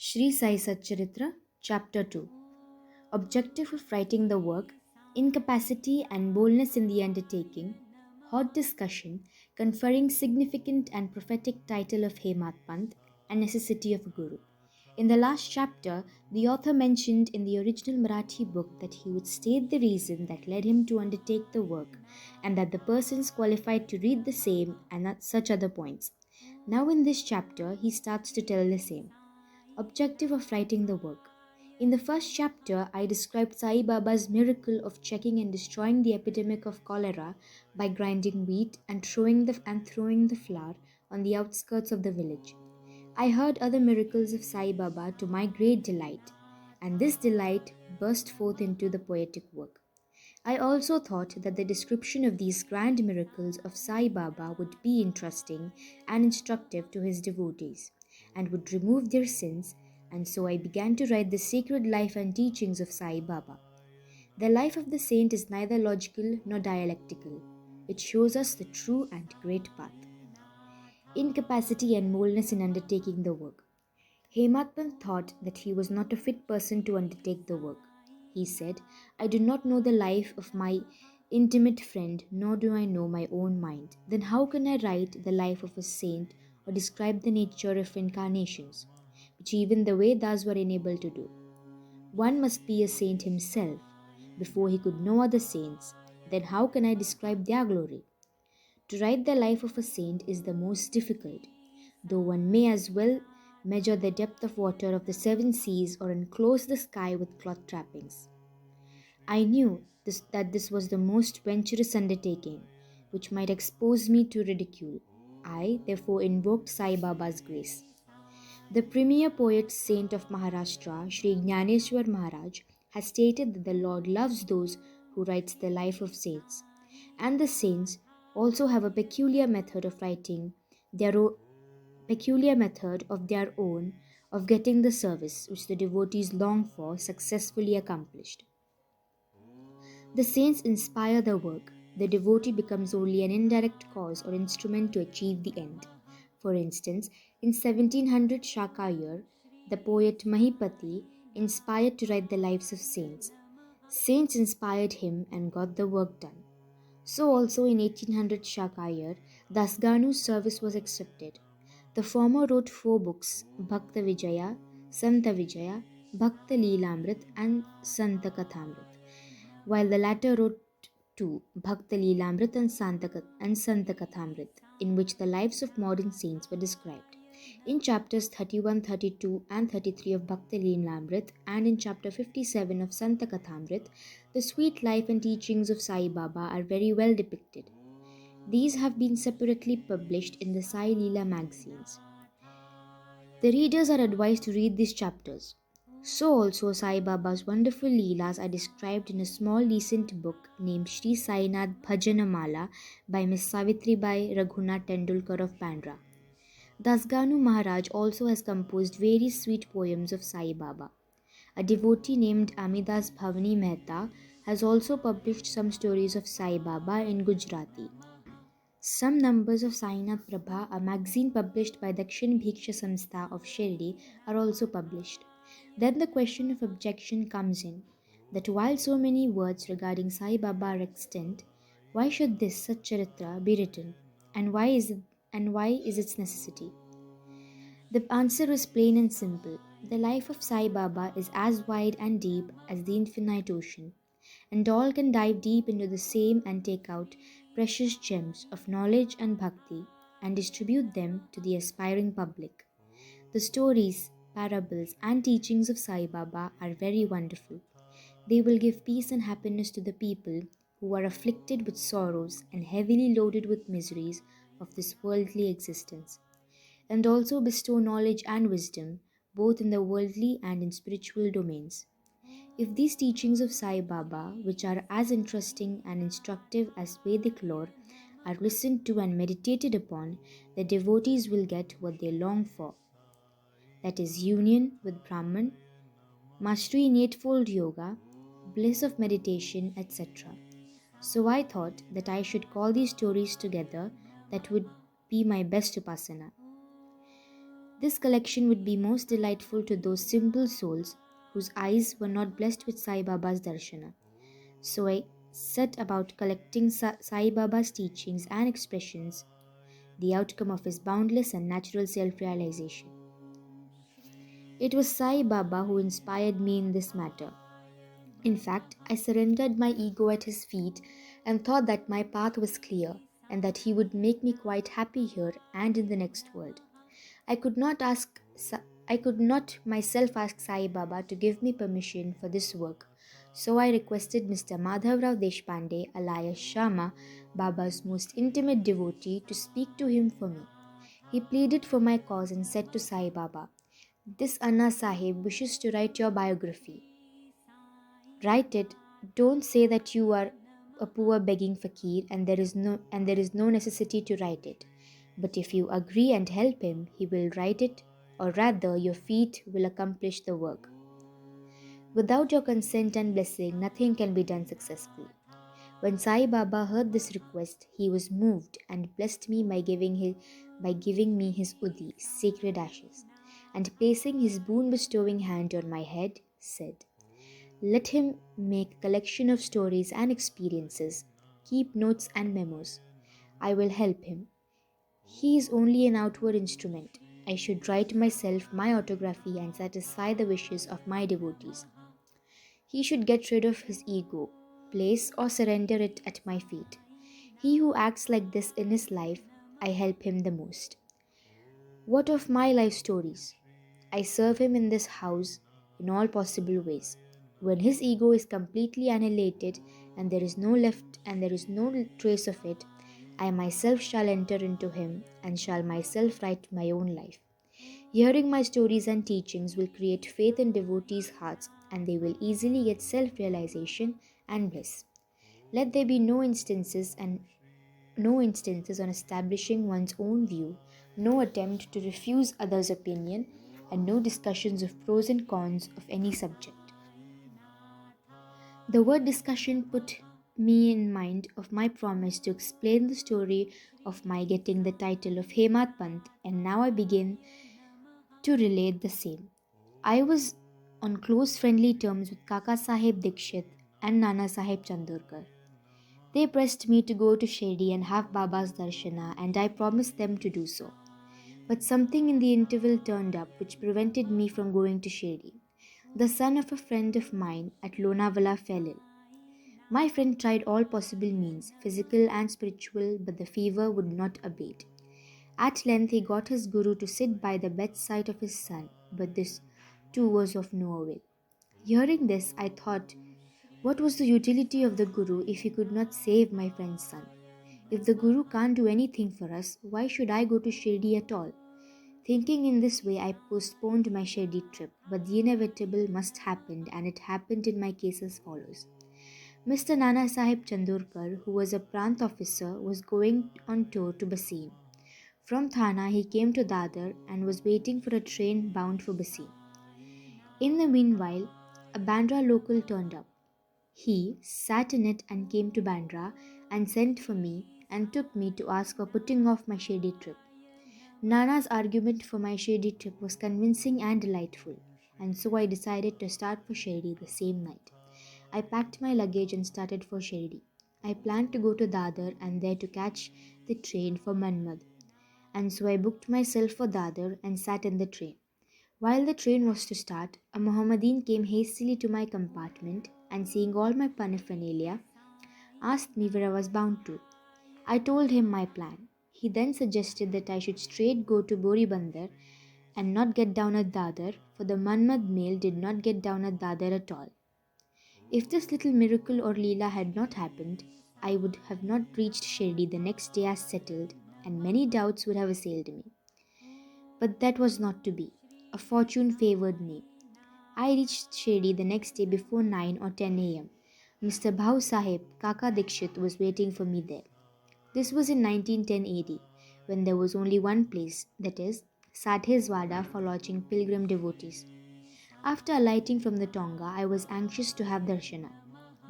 Shri Sai Satcharitra, Chapter 2. Objective of writing the work, Incapacity and Boldness in the Undertaking, Hot Discussion, Conferring Significant and Prophetic Title of Hemadpant, and Necessity of Guru. In the last chapter, the author mentioned in the original Marathi book that he would state the reason that led him to undertake the work, and that the persons qualified to read the same and such other points. Now in this chapter, he starts to tell the same. Objective of writing the work. In the first chapter, I described Sai Baba's miracle of checking and destroying the epidemic of cholera by grinding wheat and throwing the flour on the outskirts of the village. I heard other miracles of Sai Baba to my great delight, and this delight burst forth into the poetic work. I also thought that the description of these grand miracles of Sai Baba would be interesting and instructive to his devotees, and would remove their sins, and so I began to write the sacred life and teachings of Sai Baba. The life of the saint is neither logical nor dialectical. It shows us the true and great path. Incapacity and boldness in undertaking the work. Hemadpant thought that he was not a fit person to undertake the work. He said, I do not know the life of my intimate friend, nor do I know my own mind. Then how can I write the life of a saint or describe the nature of incarnations, which even the Vedas were unable to do? One must be a saint himself before he could know other saints. Then how can I describe their glory? To write the life of a saint is the most difficult, though one may as well measure the depth of water of the seven seas or enclose the sky with cloth trappings. I knew that this was the most venturous undertaking, which might expose me to ridicule. I therefore invoked Sai Baba's grace. The premier poet saint of Maharashtra, Shri Jnaneshwar Maharaj, has stated that the Lord loves those who write the life of saints, and the saints also have a peculiar method of writing their own of getting the service which the devotees long for successfully accomplished. The saints inspire the work. The devotee becomes only an indirect cause or instrument to achieve the end. For instance, in 1700 Shaka year, the poet Mahipati inspired to write the lives of saints. Saints inspired him and got the work done. So also in 1800 Shaka year, Dasganu's service was accepted. The former wrote 4 books, Bhakta Vijaya, Santa Vijaya, Bhakta Leelamrit and Santa Kathamrit, while the latter wrote 2, Bhakta Leelamrit and Santa Kathamrit, in which the lives of modern saints were described. In chapters 31, 32 and 33 of Bhakta Leelamrit and in chapter 57 of Santa Kathamrit, the sweet life and teachings of Sai Baba are very well depicted. These have been separately published in the Sai Leela magazines. The readers are advised to read these chapters. So also Sai Baba's wonderful Leelas are described in a small decent book named Shri Sainath Bhajanamala by Miss Savitri Bai Raghunath Tendulkar of Bandra. Dasganu Maharaj also has composed very sweet poems of Sai Baba. A devotee named Amidas Bhavani Mehta has also published some stories of Sai Baba in Gujarati. Some numbers of Sainath Prabha, a magazine published by Dakshin Bhiksha Samstha of Shirdi, are also published. Then the question of objection comes in, that while so many words regarding Sai Baba are extant, why should this Satcharitra be written, and why is its necessity? The answer is plain and simple. The life of Sai Baba is as wide and deep as the infinite ocean, and all can dive deep into the same and take out precious gems of knowledge and bhakti and distribute them to the aspiring public. The stories, parables, and teachings of Sai Baba are very wonderful. They will give peace and happiness to the people who are afflicted with sorrows and heavily loaded with miseries of this worldly existence, and also bestow knowledge and wisdom both in the worldly and in spiritual domains. If these teachings of Sai Baba, which are as interesting and instructive as Vedic lore, are listened to and meditated upon, the devotees will get what they long for, that is, union with Brahman, mastery in eightfold yoga, bliss of meditation, etc. So I thought that I should call these stories together, that would be my best upasana. This collection would be most delightful to those simple souls whose eyes were not blessed with Sai Baba's darshana. So I set about collecting Sai Baba's teachings and expressions, the outcome of his boundless and natural self realization. It was Sai Baba who inspired me in this matter. In fact, I surrendered my ego at his feet and thought that my path was clear and that he would make me quite happy here and in the next world. I could not ask I could not myself ask Sai Baba to give me permission for this work. So I requested Mr. Madhavrao Deshpande, alias Shama, Baba's most intimate devotee, to speak to him for me. He pleaded for my cause and said to Sai Baba, "This Anna Sahib wishes to write your biography. Write it. Don't say that you are a poor begging fakir and there is no necessity to write it. But if you agree and help him, he will write it, or rather your feet will accomplish the work. Without your consent and blessing, nothing can be done successfully." When Sai Baba heard this request, he was moved and blessed me by giving me his udi, sacred ashes, and placing his boon bestowing hand on my head, said, "Let him make a collection of stories and experiences, keep notes and memos. I will help him. He is only an outward instrument. I should write myself my autography and satisfy the wishes of my devotees. He should get rid of his ego, place or surrender it at my feet. He who acts like this in his life, I help him the most. What of my life stories? I serve him in this house in all possible ways. When his ego is completely annihilated and there is no trace of it, I myself shall enter into him and shall myself write my own life. Hearing my stories and teachings will create faith in devotees' hearts and they will easily get self-realization and bliss. Let there be no instances on establishing one's own view, no attempt to refuse others' opinion, and no discussions of pros and cons of any subject. The word discussion put me in mind of my promise to explain the story of my getting the title of Hemadpant, and now I begin to relate the same. I was on close friendly terms with Kaka Sahib Dikshit and Nana Sahib Chandorkar. They pressed me to go to Shirdi and have Baba's darshana, and I promised them to do so. But something in the interval turned up which prevented me from going to Shirdi. The son of a friend of mine at Lonavala fell ill. My friend tried all possible means, physical and spiritual, but the fever would not abate. At length he got his guru to sit by the bedside of his son, but this too was of no avail. Hearing this, I thought, what was the utility of the guru if he could not save my friend's son? If the guru can't do anything for us, why should I go to Shirdi at all? Thinking in this way, I postponed my Shirdi trip, but the inevitable must happen, and it happened in my case as follows. Mr. Nana Sahib Chandorkar, who was a Prant officer, was going on tour to Bassein. From Thana, he came to Dadar and was waiting for a train bound for Bassein. In the meanwhile, a Bandra local turned up. He sat in it and came to Bandra and sent for me and took me to ask for putting off my Shirdi trip. Nana's argument for my Shirdi trip was convincing and delightful, and so I decided to start for Shirdi the same night. I packed my luggage and started for Shirdi. I planned to go to Dadar and there to catch the train for Manmad, and so I booked myself for Dadar and sat in the train. While the train was to start, a Mohammedan came hastily to my compartment and, seeing all my paraphernalia, asked me where I was bound to. I told him my plan. He then suggested that I should straight go to Boribandar and not get down at Dadar, for the Manmad mail did not get down at Dadar at all. If this little miracle or Leela had not happened, I would have not reached Shirdi the next day as settled, and many doubts would have assailed me. But that was not to be. A fortune favoured me. I reached Shirdi the next day before 9 or 10 a.m. Mr. Bhau Sahib, Kaka Dikshit, was waiting for me there. This was in 1910 AD, when there was only one place, that is, Sadheswada, for lodging pilgrim devotees. After alighting from the Tonga, I was anxious to have darshana.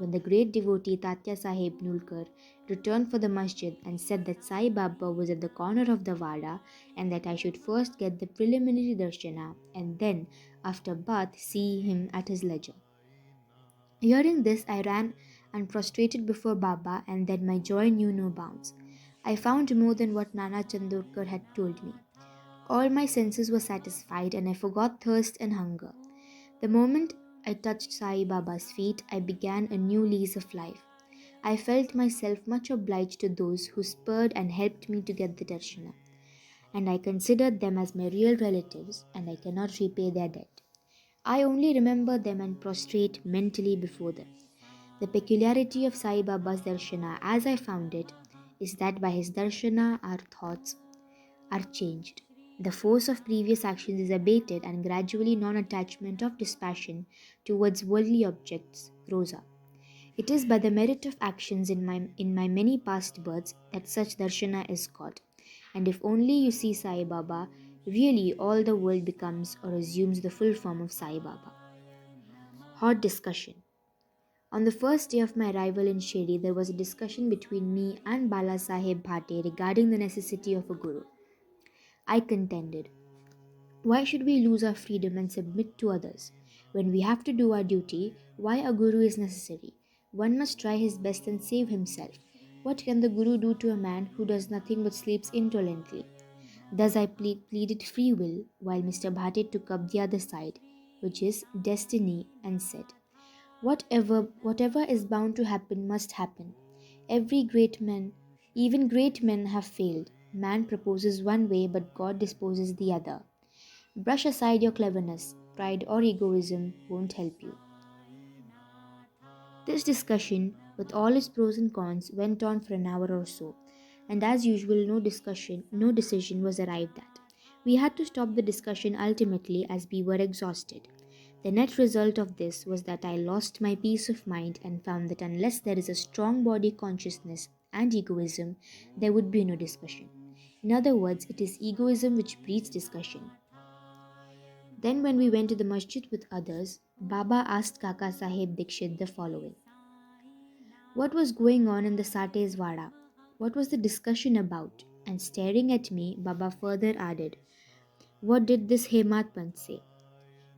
when the great devotee Tatya Sahib Nulkar returned for the masjid and said that Sai Baba was at the corner of the Wada and that I should first get the preliminary darshana and then, after bath, see him at his leisure. Hearing this, I ran and prostrated before Baba, and then my joy knew no bounds. I found more than what Nana Chandorkar had told me. All my senses were satisfied, and I forgot thirst and hunger. The moment I touched Sai Baba's feet, I began a new lease of life. I felt myself much obliged to those who spurred and helped me to get the darshana, and I considered them as my real relatives, and I cannot repay their debt. I only remember them and prostrate mentally before them. The peculiarity of Sai Baba's darshana, as I found it, is that by his darshana our thoughts are changed. The force of previous actions is abated, and gradually non attachment of dispassion towards worldly objects grows up. It is by the merit of actions in my many past births that such darshana is got. And if only you see Sai Baba, really all the world becomes or assumes the full form of Sai Baba. Hot discussion. On the first day of my arrival in Shirdi, there was a discussion between me and Bala Sahib Bhate regarding the necessity of a guru. I contended, why should we lose our freedom and submit to others? When we have to do our duty, why a guru is necessary? One must try his best and save himself. What can the guru do to a man who does nothing but sleeps indolently? Thus I pleaded free will, while Mr. Bhate took up the other side, which is destiny, and said, whatever is bound to happen must happen. Every great man, even great men have failed. Man proposes one way, but God disposes the other. Brush aside your cleverness, pride or egoism won't help you. This discussion, with all its pros and cons, went on for an hour or so, and as usual, no decision was arrived at. We had to stop the discussion ultimately as we were exhausted. The net result of this was that I lost my peace of mind and found that unless there is a strong body consciousness and egoism, there would be no discussion. In other words, it is egoism which breeds discussion. Then, when we went to the masjid with others, Baba asked Kaka Sahib Dikshit the following: what was going on in the Sate's Wada? What was the discussion about? And staring at me, Baba further added, what did this Hemadpant say?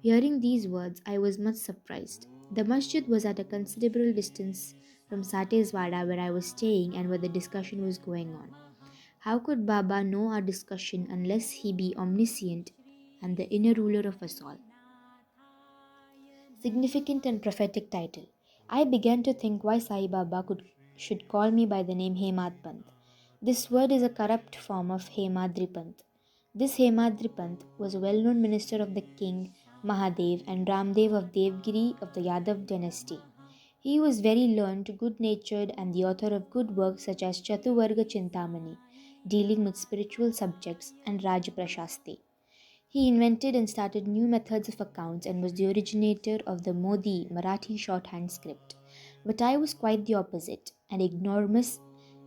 Hearing these words, I was much surprised. The masjid was at a considerable distance from Sate's Wada where I was staying and where the discussion was going on. How could Baba know our discussion unless he be omniscient and the inner ruler of us all? Significant and prophetic title. I began to think why Sai Baba should call me by the name Hemadpant. This word is a corrupt form of Hemadripant. This Hemadripant was a well-known minister of the king Mahadev and Ramdev of Devgiri of the Yadav dynasty. He was very learned, good-natured, and the author of good works such as Chatuvarga Chintamani, dealing with spiritual subjects, and Rajprashasti. He invented and started new methods of accounts and was the originator of the Modi Marathi shorthand script. But I was quite the opposite, an ignoramus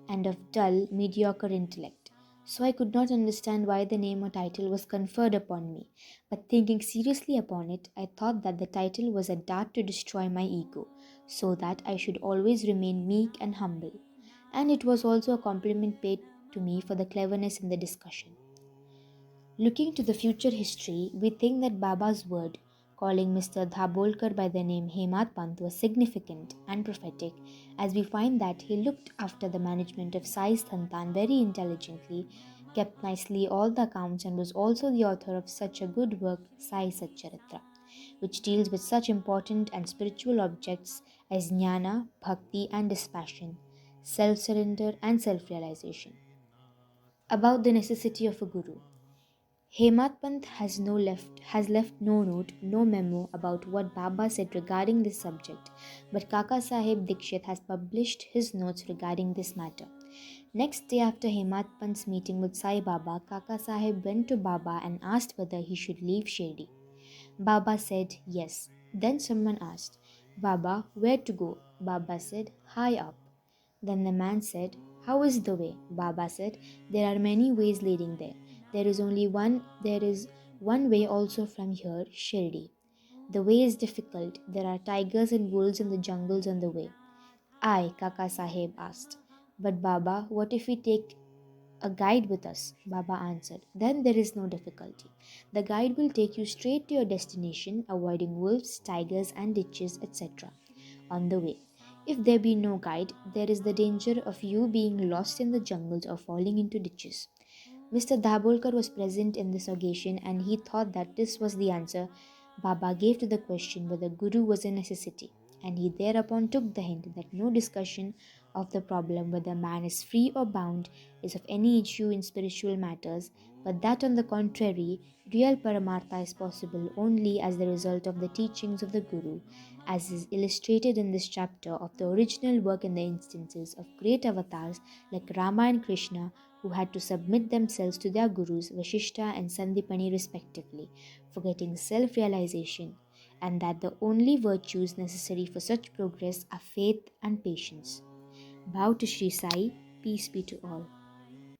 and of dull, mediocre intellect. So I could not understand why the name or title was conferred upon me. But thinking seriously upon it, I thought that the title was a dart to destroy my ego, so that I should always remain meek and humble. And it was also a compliment paid to me for the cleverness in the discussion. Looking to the future history, we think that Baba's word, calling Mr. Dhabolkar by the name Hemadpant, was significant and prophetic, as we find that he looked after the management of Sai's Thantan very intelligently, kept nicely all the accounts, and was also the author of such a good work, Sai Satcharitra, which deals with such important and spiritual objects as jnana, bhakti, and dispassion, self-surrender, and self-realization. About the necessity of a guru. Hemadpant has left no note, no memo about what Baba said regarding this subject, but Kaka Sahib Dikshit has published his notes regarding this matter. Next day after Hemadpant's meeting with Sai Baba, Kaka Sahib went to Baba and asked whether he should leave Shirdi. Baba said yes. Then someone asked, Baba, where to go? Baba said, high up. Then the man said, how is the way? Baba said, there are many ways leading there. There is one way also from here, Shirdi. The way is difficult. There are tigers and wolves in the jungles on the way. I, Kaka Sahib asked. But Baba, what if we take a guide with us? Baba answered. Then there is no difficulty. The guide will take you straight to your destination, avoiding wolves, tigers, and ditches, etc. on the way. If there be no guide, there is the danger of you being lost in the jungles or falling into ditches. Mr. Dabolkar was present in this occasion and he thought that this was the answer Baba gave to the question whether Guru was a necessity, and he thereupon took the hint that no discussion of the problem whether man is free or bound is of any issue in spiritual matters, but that on the contrary, real Paramartha is possible only as the result of the teachings of the Guru, as is illustrated in this chapter of the original work in the instances of great avatars like Rama and Krishna who had to submit themselves to their gurus Vashishta and Sandipani respectively, forgetting self realization, and that the only virtues necessary for such progress are faith and patience. Bow to Shri Sai, peace be to all.